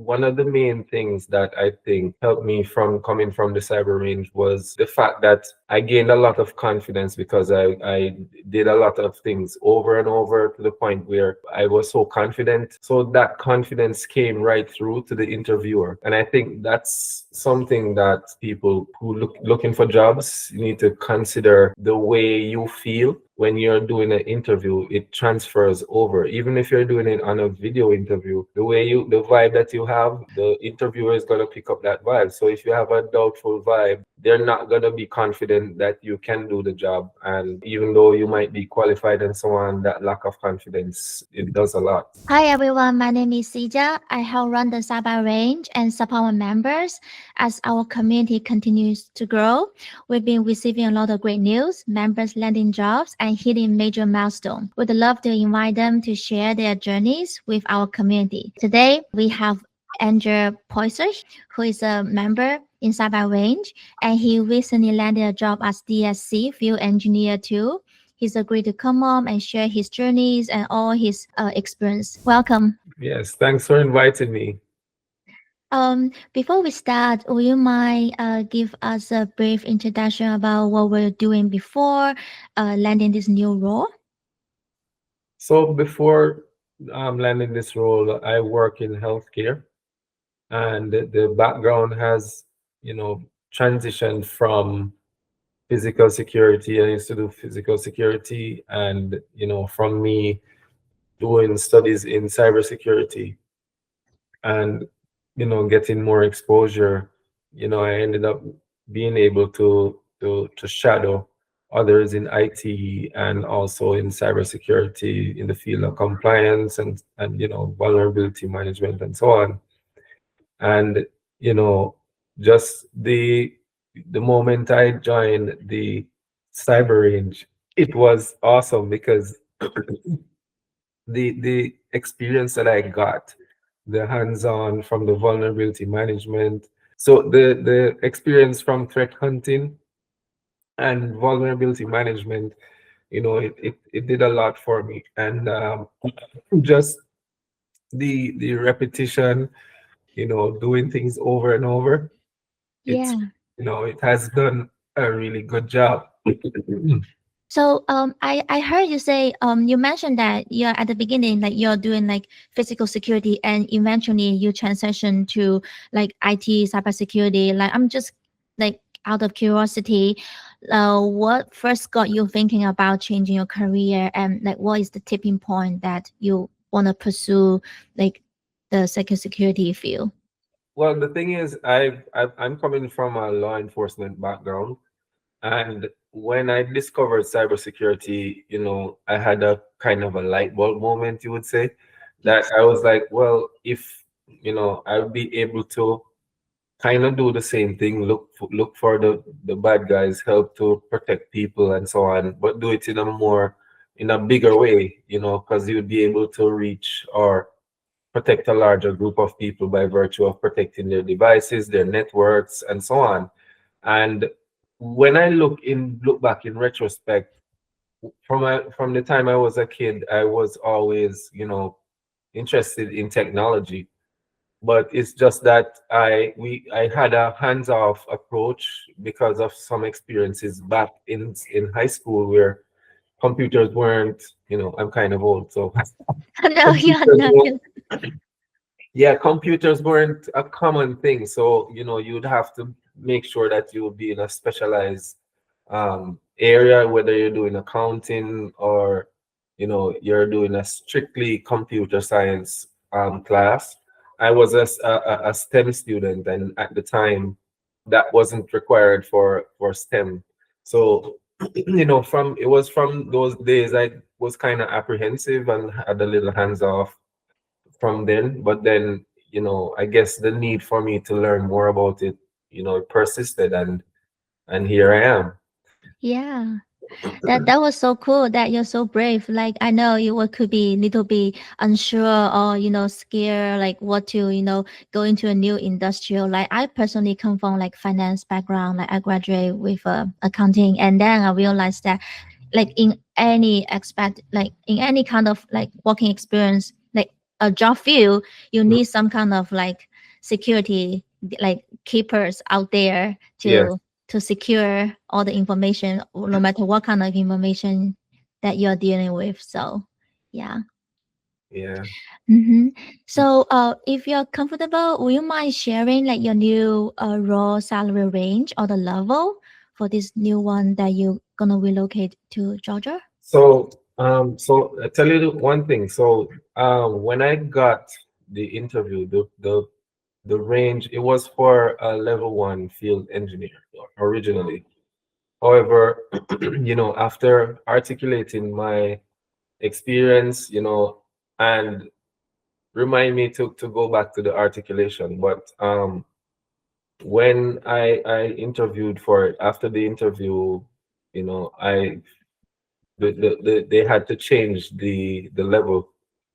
one of the main things that I think helped me from coming from the cyber range was the fact that I gained a lot of confidence because I did a lot of things over and over to the point where I was so confident. So that confidence came right through to the interviewer. And I think that's something that people who looking for jobs need to consider. The way you feel when you're doing an interview, it transfers over. Even if you're doing it on a video interview, the vibe that you have, the interviewer is going to pick up that vibe. So if you have a doubtful vibe, they're not going to be confident that you can do the job. And even though you might be qualified and so on, that lack of confidence, it does a lot. Hi everyone, my name is Sija. I help run the Cyber range and support our members as our community continues to grow. We've been receiving a lot of great news, members landing jobs and hitting major milestones. We'd love to invite them to share their journeys with our community. Today, we have Andre Poyser, who is a member in Cyber range, and he recently landed a job as DSC field engineer too. He's agreed to come on and share his journeys and all his experience. Welcome. Yes, thanks for inviting me. Before we start, would you mind give us a brief introduction about what we're doing before landing this new role? So before landing this role, I work in healthcare, and the background has, transitioned from physical security. I used to do physical security, and from me doing studies in cybersecurity and getting more exposure, I ended up being able to shadow others in IT and also in cybersecurity in the field of compliance and vulnerability management and so on. And just the moment I joined the cyber range, it was awesome because the experience that I got, the hands-on from the vulnerability management. So the experience from threat hunting and vulnerability management, it did a lot for me. And just the repetition, doing things over and over, it's, Yeah. it has done a really good job. So I heard you say you mentioned that you're at the beginning like you're doing like physical security and eventually you transition to like IT cybersecurity. Like I'm just like out of curiosity, what first got you thinking about changing your career and like what is the tipping point that you want to pursue like the security field? Well, the thing is, I'm coming from a law enforcement background, and when I discovered cybersecurity, I had a kind of a light bulb moment, you would say, that I was like, well, if I'll be able to kind of do the same thing, look for the bad guys, help to protect people and so on, but do it in a bigger way, because you would be able to reach or protect a larger group of people by virtue of protecting their devices, their networks, and so on. And when I look back in retrospect, from the time I was a kid, I was always, interested in technology. But it's just that I had a hands-off approach because of some experiences back in high school where computers weren't, I'm kind of old, so No, yeah, computers no. weren't, yeah, computers weren't a common thing. So, you'd have to make sure that you would be in a specialized area, whether you're doing accounting or, you're doing a strictly computer science class. I was a STEM student, and at the time, that wasn't required for STEM. So, from those days, I was kind of apprehensive and had a little hands off from then. But then, I guess the need for me to learn more about it, it persisted, and here I am. Yeah. That was so cool that you're so brave. Like I know you could be little bit unsure or scared like what to go into a new industrial. Like I personally come from like finance background. Like I graduate with accounting, and then I realized that like in any aspect, like in any kind of like working experience, like a job field, you need some kind of like security like keepers out there Yes. to secure all the information, no matter what kind of information that you're dealing with. So, yeah. Yeah. Mm-hmm. So, if you're comfortable, will you mind sharing like your new raw salary range or the level for this new one that you're gonna relocate to Georgia? So I tell you one thing. So, when I got the interview, the range, it was for a level one field engineer originally. However, after articulating my experience, and remind me to go back to the articulation. But when I interviewed for it, after the interview, I they had to change the level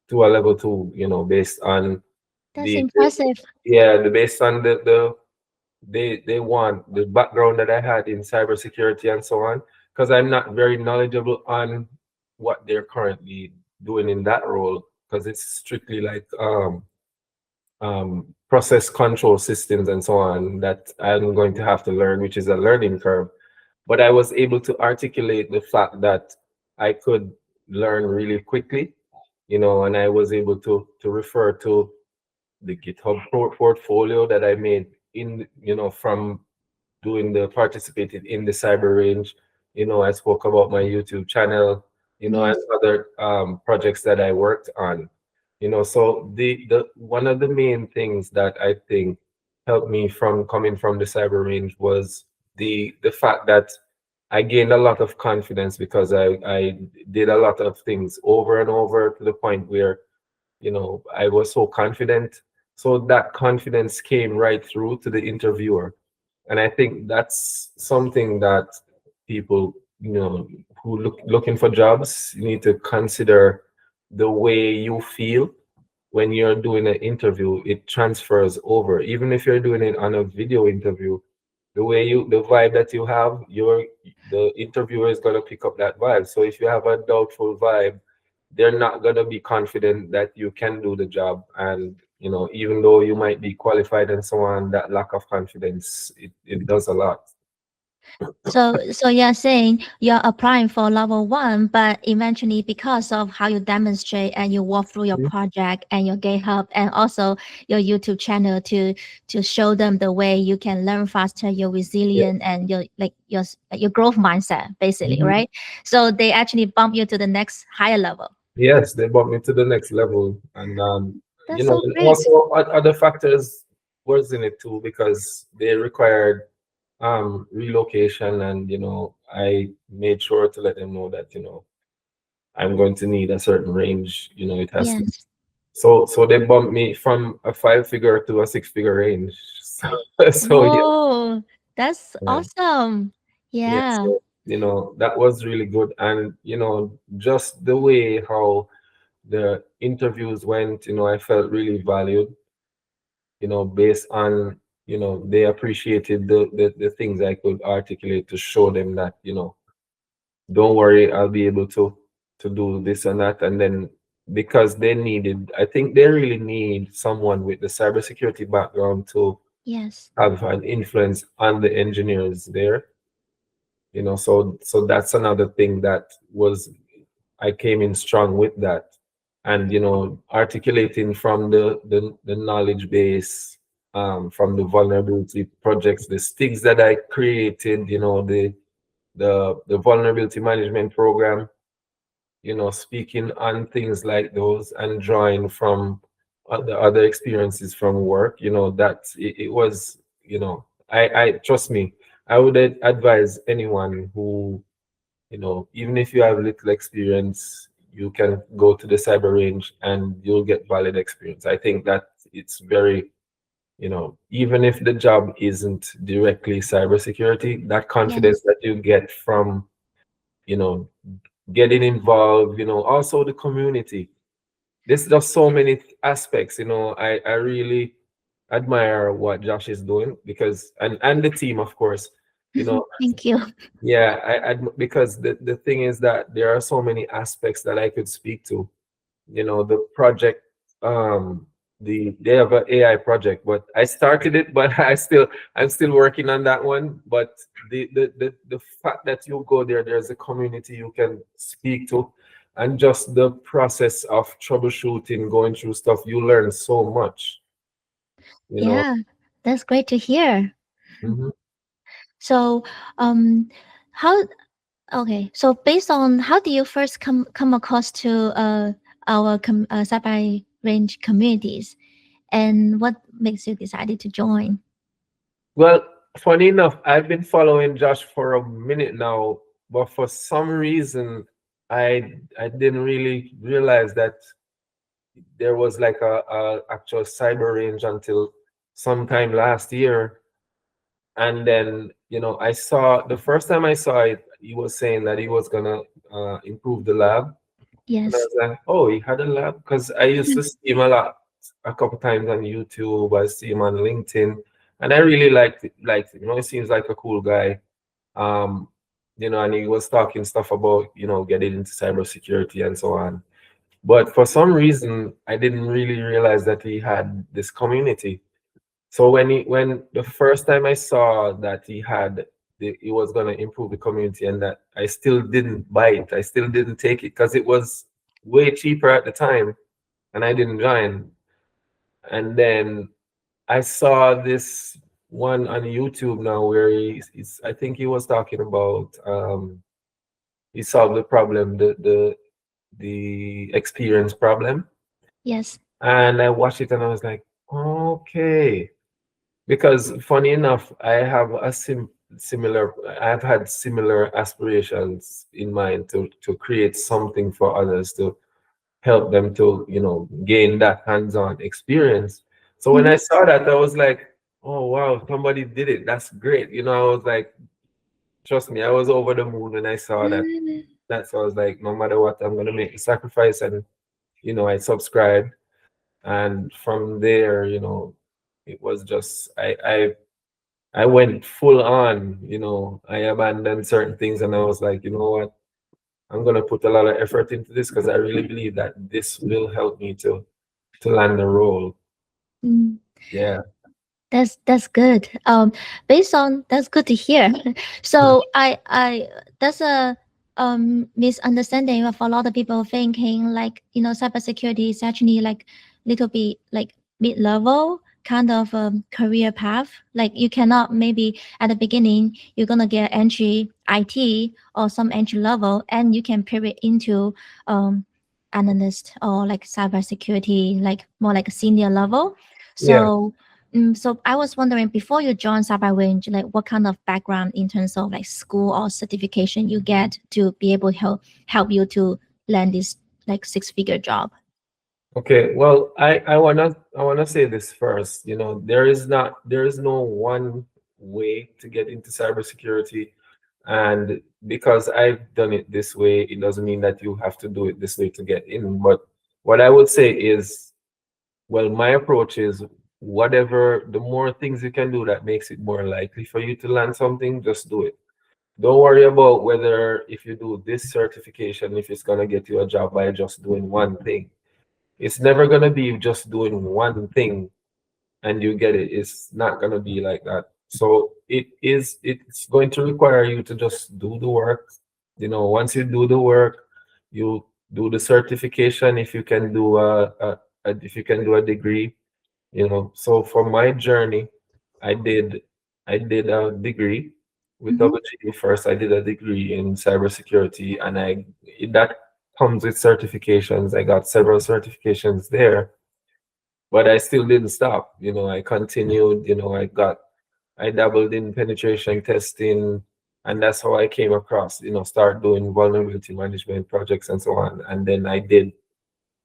to a level two, based on That's the impressive. yeah, based on they want the background that I had in cybersecurity and so on, because I'm not very knowledgeable on what they're currently doing in that role, because it's strictly like process control systems and so on that I'm going to have to learn, which is a learning curve. But I was able to articulate the fact that I could learn really quickly, and I was able to refer to the GitHub portfolio that I made from doing the participated in the cyber range. I spoke about my YouTube channel, and Yes. other projects that I worked on. So the one of the main things that I think helped me from coming from the cyber range was the fact that I gained a lot of confidence because I did a lot of things over and over to the point where I was so confident. So that confidence came right through to the interviewer. And I think that's something that people, who looking for jobs need to consider. The way you feel when you're doing an interview, it transfers over. Even if you're doing it on a video interview, the vibe that you have, the interviewer is gonna pick up that vibe. So if you have a doubtful vibe, they're not gonna be confident that you can do the job. And even though you might be qualified and so on, that lack of confidence, it does a lot. So you're saying you're applying for level one, but eventually because of how you demonstrate and you walk through your Mhm. project and your GitHub and also your YouTube channel to show them the way you can learn faster, you're Yeah. resilient and your growth mindset, basically, Mhm. right? So they actually bump you to the next higher level. Yes, they brought me to the next level. And That's so and great. also other factors was in it too, because they required relocation. And I made sure to let them know that I'm going to need a certain range. It has to. Yes. So they bumped me from a 5-figure to a 6-figure range. So yeah, Whoa, that's yeah, awesome. yeah. Yeah. So that was really good. And just the way how the interviews went, I felt really valued. Based on they appreciated the things I could articulate to show them that don't worry, I'll be able to do this and that. And then because I think they really need someone with the cybersecurity background to Yes. have an influence on the engineers there. So that's another thing that was I came in strong with that. And articulating from the knowledge base, from the vulnerability projects, the sticks that I created, the vulnerability management program, speaking on things like those and drawing from other experiences from work, that it was, I trust me, I would advise anyone who, even if you have little experience, you can go to the cyber range and you'll get valid experience. I think that it's very, even if the job isn't directly cybersecurity, that confidence Yes. that you get from, you know, getting involved, also the community. There's just so many aspects, I really admire what Josh is doing, because and the team, of course, you know, Thank you. yeah, because the thing is that there are so many aspects that I could speak to. The project, they have an AI project, but I started it, but I'm still working on that one. But the fact that you go there, there's a community you can speak to, and just the process of troubleshooting, going through stuff, you learn so much, you know. Yeah, that's great to hear. Mhm. So, um, how okay? So based on how do you first come across to our cyber range communities, and what makes you decided to join? Well, funny enough, I've been following Josh for a minute now, but for some reason, I didn't really realize that there was like a actual cyber range until sometime last year. And then, I saw the first time I saw it, he was saying that he was gonna improve the lab. And I Yes. was like, oh, he had a lab? Because I used to see him a lot, a couple times on YouTube. I see him on LinkedIn. And I really liked it. He seems like a cool guy. Um, and he was talking stuff about, getting into cybersecurity and so on. But for some reason, I didn't really realize that he had this community. So when the first time I saw that he was gonna improve the community, and that I still didn't buy it, I still didn't take it because it was way cheaper at the time, and I didn't join. And then I saw this one on YouTube now where I think he was talking about he solved the problem, the experience problem. Yes. And I watched it and I was like, okay. Because funny enough, I've had similar aspirations in mind to create something for others to help them to, gain that hands-on experience. So when I Mm-hmm. saw that, I was like, oh wow, somebody did it. That's great. I was like, trust me, I was over the moon when I saw that. That's why I was like, no matter what, I'm gonna make the sacrifice. And I subscribed. And from there, it was just I went full on. I abandoned certain things, and I was like, you know what, I'm gonna put a lot of effort into this because I really believe that this will help me to land the role. Mm. Yeah. That's good. Based on that's good to hear. So I that's a misunderstanding of a lot of people thinking like cybersecurity is actually like little bit like mid level kind of career path. Like you cannot maybe at the beginning you're gonna get entry IT or some entry level and you can pivot into analyst or like cybersecurity like more like a senior level. Yeah. So so I was wondering before you join Cyber Range, like what kind of background in terms of like school or certification you get to be able to help you to land this like six-figure job. Okay. Well, I wanna say this first. There is no one way to get into cybersecurity. And because I've done it this way, it doesn't mean that you have to do it this way to get in. But what I would say is, well, my approach is whatever, the more things you can do that makes it more likely for you to land something, just do it. Don't worry about whether if you do this certification, if it's gonna get you a job by just doing one thing. It's never gonna be just doing one thing and you get it. It's not gonna be like that. So it's going to require you to just do the work. Once you do the work, you do the certification if you can do if you can do a degree. So for my journey, I did I did a degree with Mm-hmm. WGU first. I did a degree in cybersecurity, and that comes with certifications. I got several certifications there, but I still didn't stop. I continued. I dabbled in penetration testing, and that's how I came across. Start doing vulnerability management projects and so on. And then I did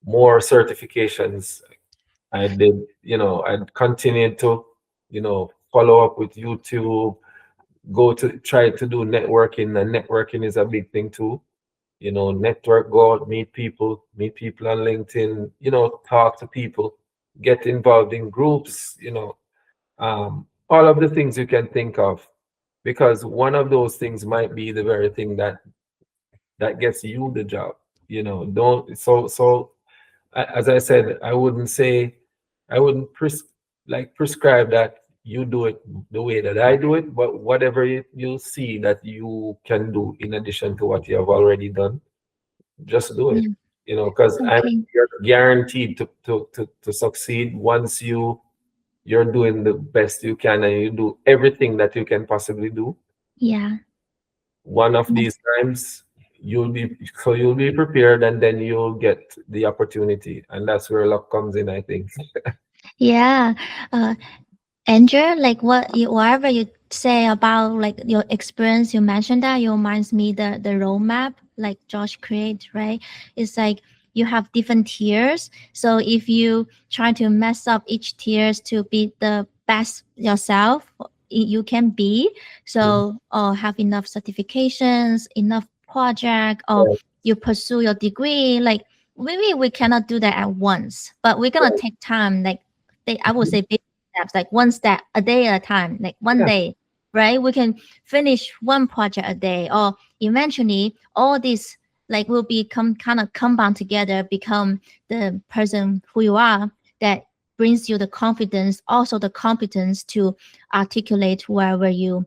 more certifications. I continued to, follow up with YouTube, go to try to do networking, and networking is a big thing too. Network, go out, meet people on LinkedIn, talk to people, get involved in groups, all of the things you can think of, because one of those things might be the very thing that gets you the job. Don't, as I said, I wouldn't say I wouldn't prescribe that you do it the way that I do it, but whatever you see that you can do in addition to what you have already done, just do it. Yeah. You know, because Okay. you're guaranteed to succeed once you're doing the best you can and you do everything that you can possibly do. Yeah. One of Yes. these times you'll be prepared and then you'll get the opportunity. And that's where luck comes in, I think. Yeah. Uh, Andrew, like whatever you say about like your experience, you mentioned that you reminds me the roadmap like Josh create, right? It's like you have different tiers. So if you try to mess up each tiers to be the best yourself, you can be. Mhm. So or have enough certifications, enough project, or Yeah, you pursue your degree. Like maybe we cannot do that at once, but we're gonna right. take time. Like I would Mhm. say steps, like one step a day at a time, like one Yeah, day, right? We can finish one project a day, or eventually all this like will become kind of compound together, become the person who you are that brings you the confidence, also the competence to articulate wherever you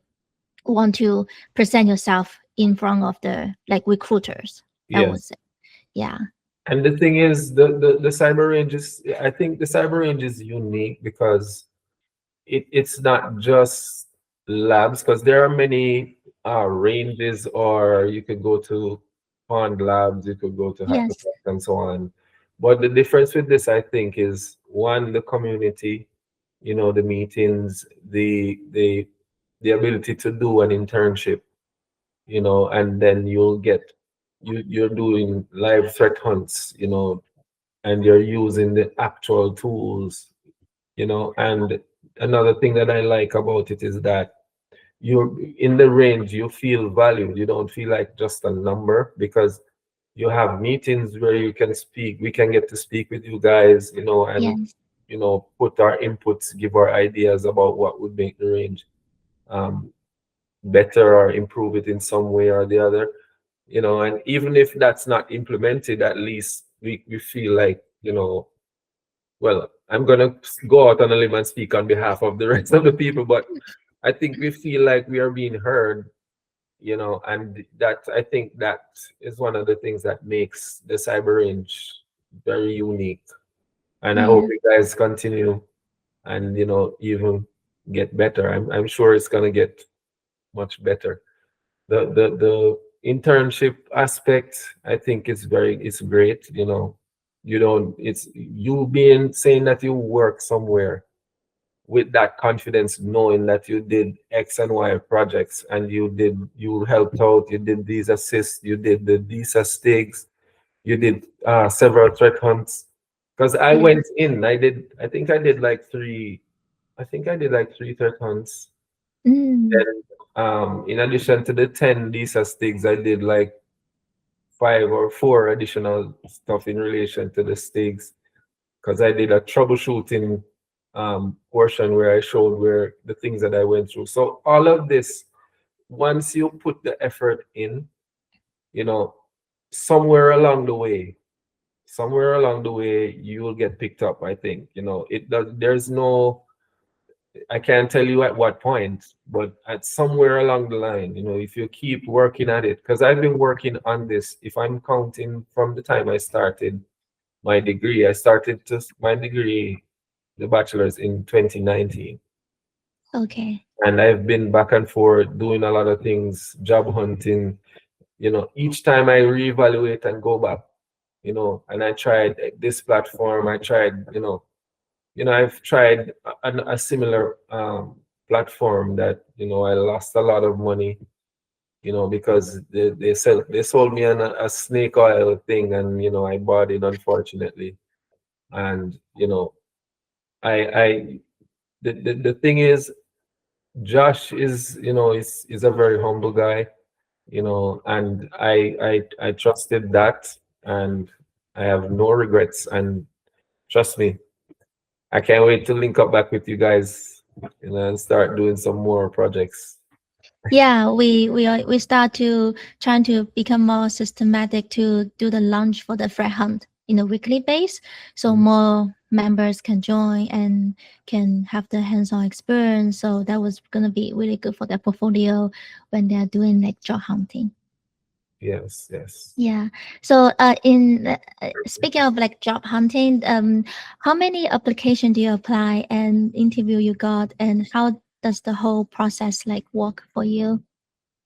want to present yourself in front of the like recruiters. I would yes. say, yeah, And the thing is, the cyber range is, I think the cyber range is unique because it's not just labs, because there are many ranges, or you could go to pond labs, you could go to yes, hackathons and so on. But the difference with this, I think, is one, the community, you know, the meetings, the ability to do an internship, you know, and then you're doing live threat hunts, you know, and you're using the actual tools, you know. And another thing that I like about it is that you're in the range, you feel valued, you don't feel like just a number, because you have meetings where you can speak, we can get to speak with you guys, you know, and yes, you know, put our inputs, give our ideas about what would make the range um, better or improve it in some way or the other, you know. And even if that's not implemented, at least we feel like, you know, well, I'm gonna go out on a limb and speak on behalf of the rest of the people, but I think we feel like we are being heard, you know. And that, I think that is one of the things that makes the cyber range very unique. And I hope yeah, you guys continue and, you know, even get better. I'm sure it's gonna get much better. The internship aspect, I think, it's great, you know. You don't It's you being saying that you work somewhere with that confidence, knowing that you did X and Y projects, and you helped out, you did these assists, you did the these stigs, you did several threat hunts. Because I yeah. went in, I think I did like three threat hunts. Mm, Then in addition to the 10 Lisa stigs, I did like 5 or 4 additional stuff in relation to the stigs, because I did a troubleshooting portion where I showed where the things that I went through. So all of this, once you put the effort in, you know, somewhere along the way, you will get picked up. I think, you know, it does. There's no, I can't tell you at what point, but at somewhere along the line, you know, if you keep working at it, because I've been working on this. If I'm counting from the time I started my degree, my degree, the bachelor's, in 2019. okay. And I've been back and forth doing a lot of things, job hunting, you know. Each time I reevaluate and go back, you know. And I tried this platform, I tried, I've tried a similar platform that, you know, I lost a lot of money, you know, because they sold me on a snake oil thing, and, you know, I bought it, unfortunately. And, you know, I the thing is, Josh is, you know, is a very humble guy, you know, and I trusted that, and I have no regrets. And trust me, I can't wait to link up back with you guys, you know, and start doing some more projects. Yeah, we start to trying to become more systematic to do the launch for the threat hunt in a weekly base. So Mhm. more members can join and can have the hands-on experience. So that was gonna be really good for their portfolio when they're doing like job hunting. Yes, yes. Yeah. So, in speaking of like job hunting, how many application do you apply and interview you got, and how does the whole process like work for you?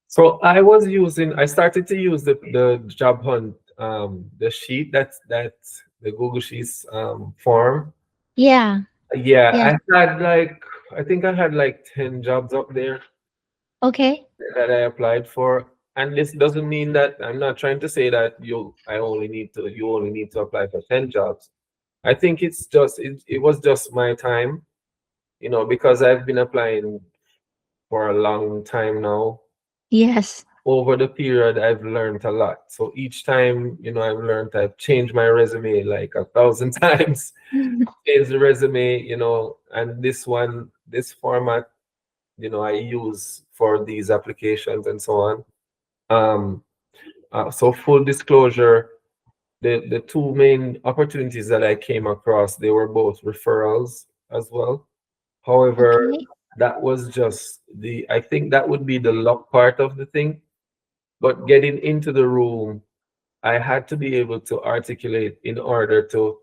So I started to use the job hunt, the sheet that's the Google Sheets form. Yeah. Yeah, Yes. I think I had like 10 jobs up there Okay. that I applied for. And this doesn't mean that I'm not trying to say that you only need to apply for 10 jobs. I think it was just my time, because I've been applying for a long time now. Yes. Over the period, I've learned a lot. So each time, I've changed my resume like 1,000 times, changed the resume, and this format, I use for these applications and so on. Um, so full disclosure, the two main opportunities that I came across, they were both referrals as well. However, Okay. I think that would be the luck part of the thing. But getting into the room, I had to be able to articulate in order to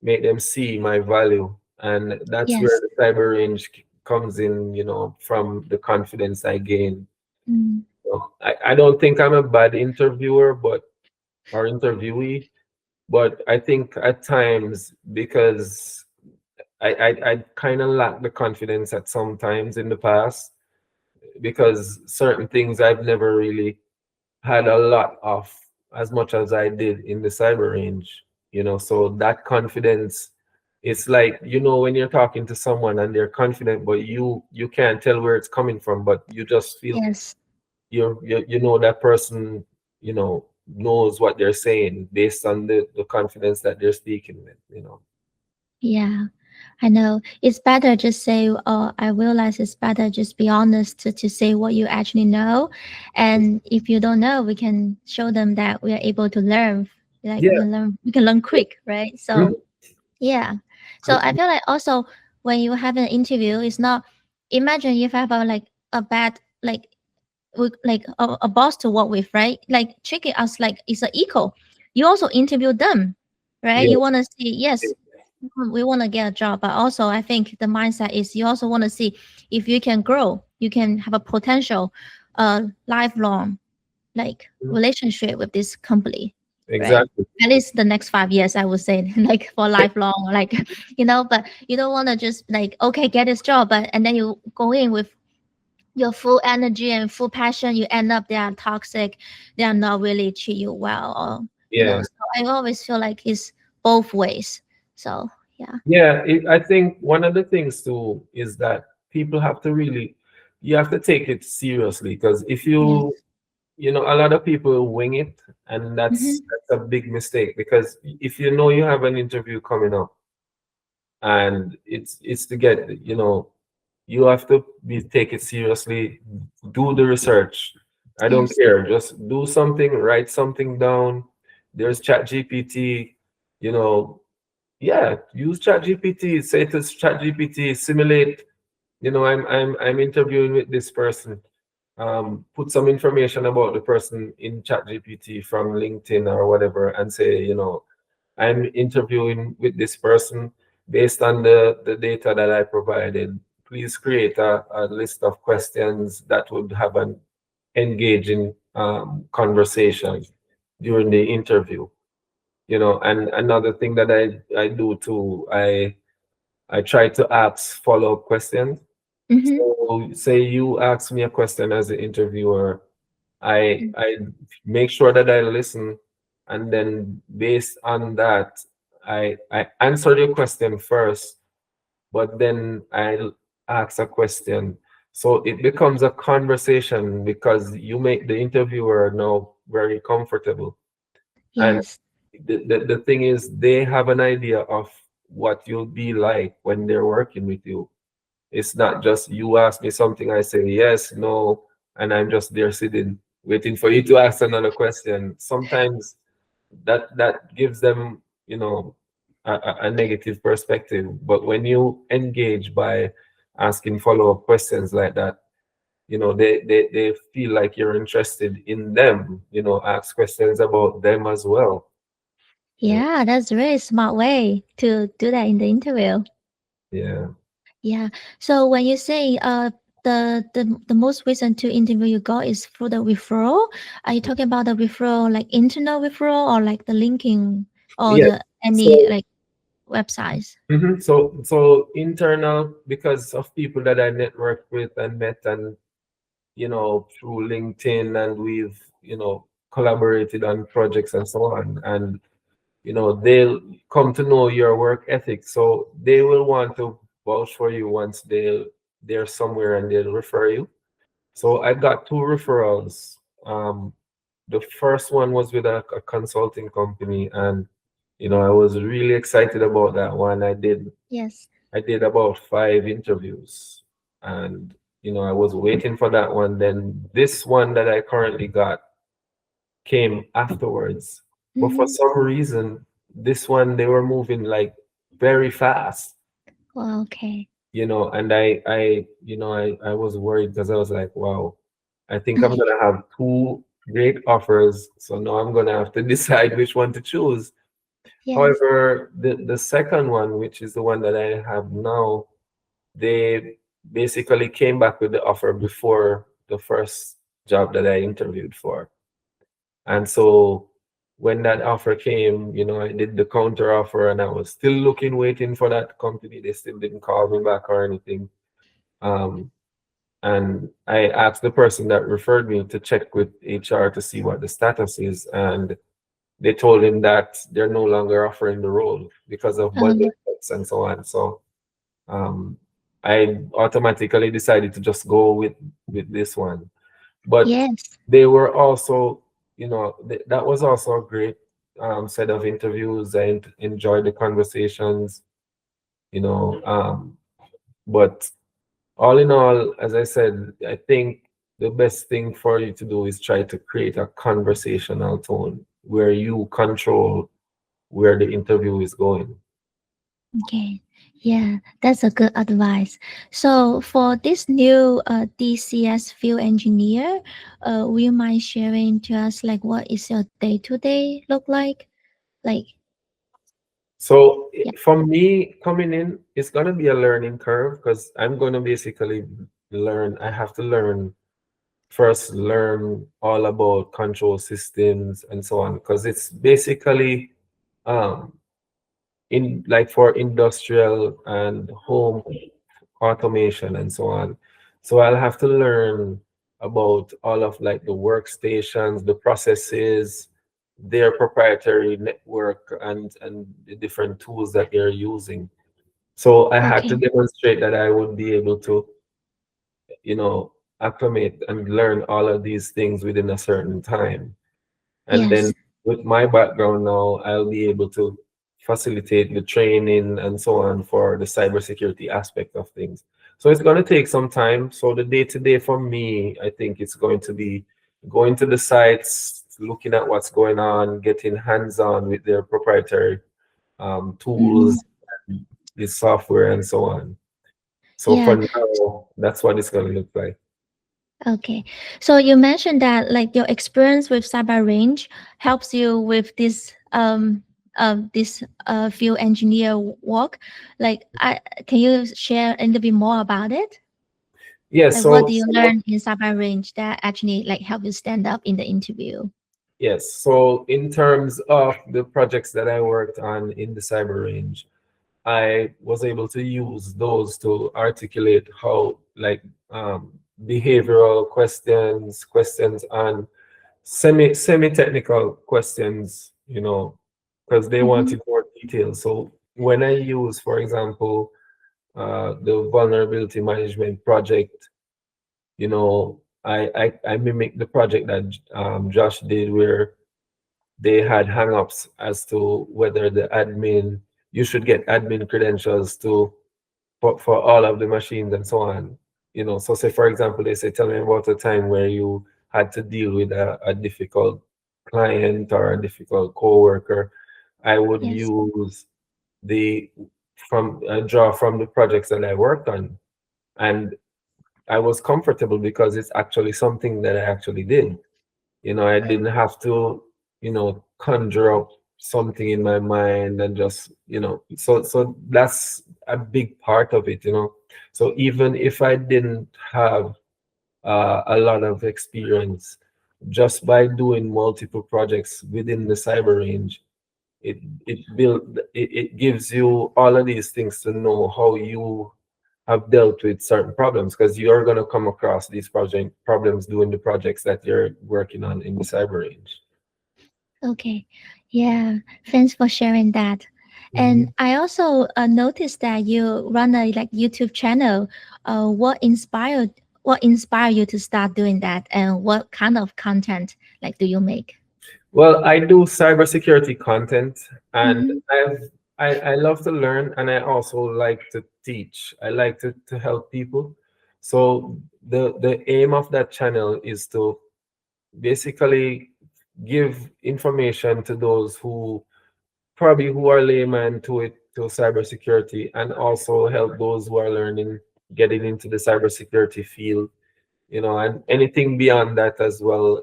make them see my value. And that's where Yes. the cyber range comes in, from the confidence I gain. Mm. So I don't think I'm a bad interviewer, or interviewee, but I think at times, because I kind of lack the confidence at some times in the past, because certain things I've never really had a lot of, as much as I did in the cyber range, so that confidence, it's like, when you're talking to someone and they're confident, but you can't tell where it's coming from, but you just feel Yes. that person, knows what they're saying based on the confidence that they're speaking with. Yeah. I know it's better just say, oh, I realize it's better just be honest to say what you actually know. And if you don't know, we can show them that we are able to learn. Like Yeah. we can learn quick, right? So Mhm. yeah. So I feel like also when you have an interview, it's not imagine if I have a like a bad like a boss to work with, right? Like treating us like it's an equal. You also interview them, right? You Yes. want to see, yes, we want to get a job, but also I think the mindset is you also want to see if you can grow, you can have a potential, lifelong like Mhm. relationship with this company, right? Exactly. At least the next 5 years, I would say, like for lifelong, like but you don't want to just like okay get this job, but and then you go in with your full energy and full passion, you end up they are toxic, they are not really treat you well, or Yeah. so I always feel like it's both ways. So yeah. Yeah, I think one of the things too is that people have to really, you have to take it seriously, because if Yes. a lot of people wing it, and that's Mm-hmm. that's a big mistake, because if you have an interview coming up, and it's to get, you have to take it seriously, do the research. I don't Yes. care, just do something, write something down. There's Chat GPT, you know, yeah, use ChatGPT. Say to ChatGPT, simulate. I'm interviewing with this person. Put some information about the person in ChatGPT from LinkedIn or whatever, and say, I'm interviewing with this person based on the data that I provided. Please create a list of questions that would have an engaging conversation during the interview. And another thing that I do too, I try to ask follow-up questions. Mm-hmm. So say you ask me a question as an interviewer, I make sure that I listen, and then based on that, I answer your question first, but then I'll ask a question. So it becomes a conversation, because you make the interviewer now very comfortable. And Yes. the thing is, they have an idea of what you'll be like when they're working with you. It's not just you ask me something, I say yes, no, and I'm just there sitting, waiting for you to ask another question. Sometimes that gives them, a negative perspective. But when you engage by asking follow-up questions like that, they feel like you're interested in them, ask questions about them as well. Yeah. Yeah, that's a really smart way to do that in the interview. Yeah. Yeah. So when you say the most recent two interview you got is through the referral, are you talking about the referral like internal referral or like the linking or Yeah. the any So, like websites? so internal because of people that I networked with and met and through LinkedIn, and we've, collaborated on projects and so on. And, they'll come to know your work ethic. So they will want to vouch for you once they're somewhere and they'll refer you. So I got two referrals. Um, the first one was with a consulting company, and I was really excited about that one. Yes. I did about 5 interviews, and I was waiting for that one. Then this one that I currently got came afterwards. But for Mm-hmm. some reason, this one they were moving like very fast, Well, okay. and I was worried because I was like, wow, I think I'm gonna have two great offers. So now I'm gonna have to decide which one to choose. Yes. However, the second one, which is the one that I have now, they basically came back with the offer before the first job that I interviewed for. And so when that offer came, I did the counter offer and I was still looking, waiting for that company. They still didn't call me back or anything. Um, and I asked the person that referred me to check with HR to see what the status is. And they told him that they're no longer offering the role because of budget Um, cuts and so on. So um, I automatically decided to just go with this one. But yes. they were also, that was also a great set of interviews. I enjoyed the conversations, you know. But all in all, as I said, I think the best thing for you to do is try to create a conversational tone where you control where the interview is going. Okay. Yeah, that's a good advice. So for this new DCS field engineer, will you mind sharing to us like what is your day to day look like? Like, So yeah. for me, coming in, it's gonna be a learning curve because I'm gonna basically learn. I have to learn all about control systems and so on because it's basically um in like for industrial and home automation and so on. So I'll have to learn about all of like the workstations, the processes, their proprietary network, and the different tools that they're using. So I had to Okay. demonstrate that I would be able to, you know, acclimate and learn all of these things within a certain time. And then Yes. with my background now, I'll be able to facilitate the training and so on for the cybersecurity aspect of things. So it's going to take some time. So the day to day for me, I think it's going to be going to the sites, looking at what's going on, getting hands on with their proprietary Mm-hmm. tools, the software, and so on. So for Yeah. now, that's what it's going to look like. Okay. So you mentioned that like your experience with cyber range helps you with this field engineer work. Like, can you share a little bit more about it? Yes. Like, what So, do you so learn in cyber range that actually like help you stand up in the interview? yes. So in terms of the projects that I worked on in the cyber range, I was able to use those to articulate how like behavioral questions on semi technical questions, because they Mm-hmm. wanted more details. So when I use, for example, the vulnerability management project, I mimic the project that Josh did where they had hangups as to whether the admin you should get admin credentials for all of the machines and so on. So say for example, they say, tell me about a time where you had to deal with a difficult client or a difficult coworker. I would Yes. use the draw from the projects that I worked on, and I was comfortable because it's actually something that I actually did. I didn't have to, conjure up something in my mind and just, so that's a big part of it. So even if I didn't have a lot of experience, just by doing multiple projects within the cyber range, it gives you all of these things to know how you have dealt with certain problems, because you're going to come across these project problems doing the projects that you're working on in the cyber range. Okay. Yeah. Thanks for sharing that. And Mhm. I also noticed that you run a like YouTube channel. What inspired you to start doing that, and what kind of content like do you make? Well, I do cybersecurity content, and Mm-hmm. I love to learn, and I also like to teach. I like to help people. So the aim of that channel is to basically give information to those who are layman to cybersecurity, and also help those who are learning, getting into the cybersecurity field, and anything beyond that as well.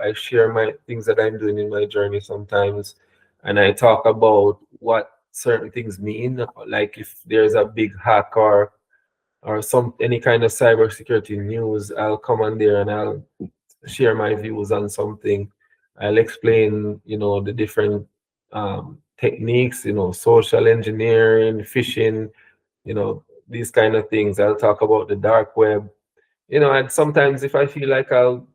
I share my things that I'm doing in my journey sometimes, and I talk about what certain things mean, like if there's a big hack or any kind of cybersecurity news, I'll come on there and I'll share my views on something. I'll explain, the different techniques, social engineering, phishing, these kind of things. I'll talk about the dark web, and sometimes if I feel like I'll,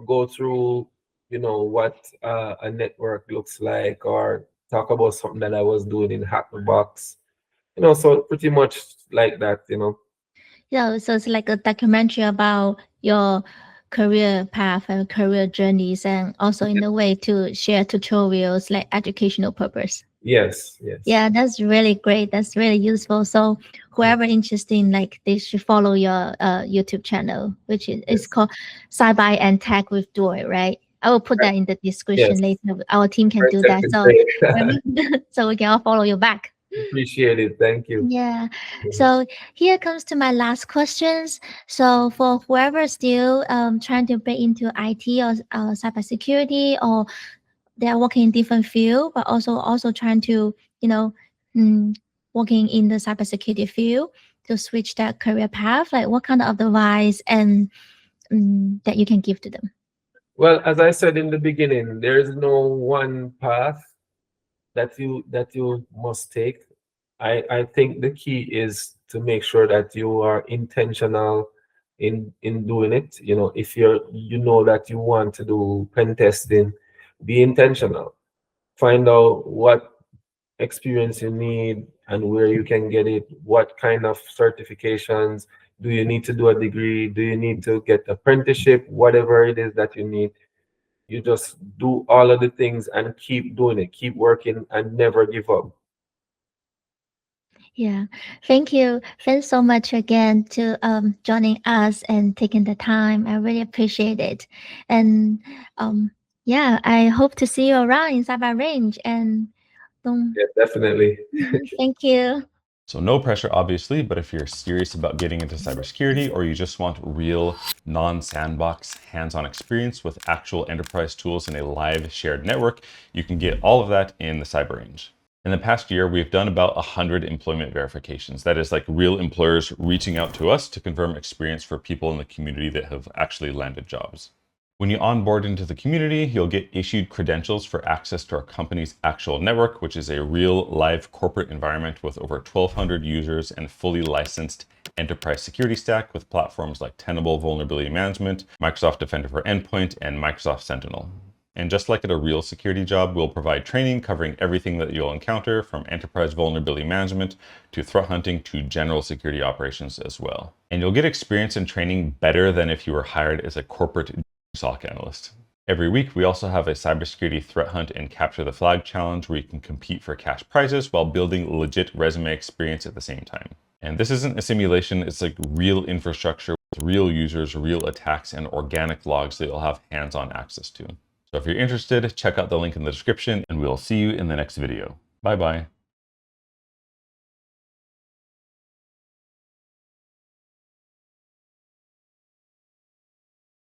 go through, what a network looks like, or talk about something that I was doing in Hack the Box, so pretty much like that. Yeah, so it's like a documentary about your career path and career journeys, and also in a way to share tutorials like educational purpose. Yes, yes. Yeah, that's really great. That's really useful. So whoever interested in like they should follow your YouTube channel, which is Yes. called Sci-Fi and Tech with Joy, right? I will put Right. that in the description Yes. later. Our team can Right, do that that. is So great. so we can all follow you back. Appreciate it. Thank you. Yeah. So here comes to my last questions. So for whoever still trying to break into IT or cybersecurity, or they are working in different field, but also trying to you know mm, working in the cybersecurity field to switch their career path. Like what kind of advice and that you can give to them? Well, as I said in the beginning, there is no one path that you must take. I think the key is to make sure that you are intentional in doing it. If you know that you want to do pen testing, be intentional. Find out what experience you need and where you can get it, what kind of certifications. Do you need to do a degree? Do you need to get apprenticeship? Whatever it is that you need, you just do all of the things and keep doing it, keep working, and never give up. Yeah, thank you. Thanks so much again to joining us and taking the time. I really appreciate it. And um yeah, I hope to see you around in Cyber Range. And um, Yeah, definitely. thank you. So no pressure, obviously, but if you're serious about getting into cybersecurity, or you just want real non-sandbox hands-on experience with actual enterprise tools in a live shared network, you can get all of that in the Cyber Range. In the past year, we've done about 100 employment verifications. That is like real employers reaching out to us to confirm experience for people in the community that have actually landed jobs. When you onboard into the community, you'll get issued credentials for access to our company's actual network, which is a real live corporate environment with over 1,200 users and fully licensed enterprise security stack with platforms like Tenable Vulnerability Management, Microsoft Defender for Endpoint, and Microsoft Sentinel. And just like at a real security job, we'll provide training covering everything that you'll encounter, from enterprise vulnerability management to threat hunting to general security operations as well. And you'll get experience and training better than if you were hired as a corporate SOC analyst. Every week, we also have a cybersecurity threat hunt and capture the flag challenge where you can compete for cash prizes while building legit resume experience at the same time. And this isn't a simulation, it's like real infrastructure with real users, real attacks, and organic logs that you'll have hands-on access to. So if you're interested, check out the link in the description, and we'll see you in the next video. Bye-bye.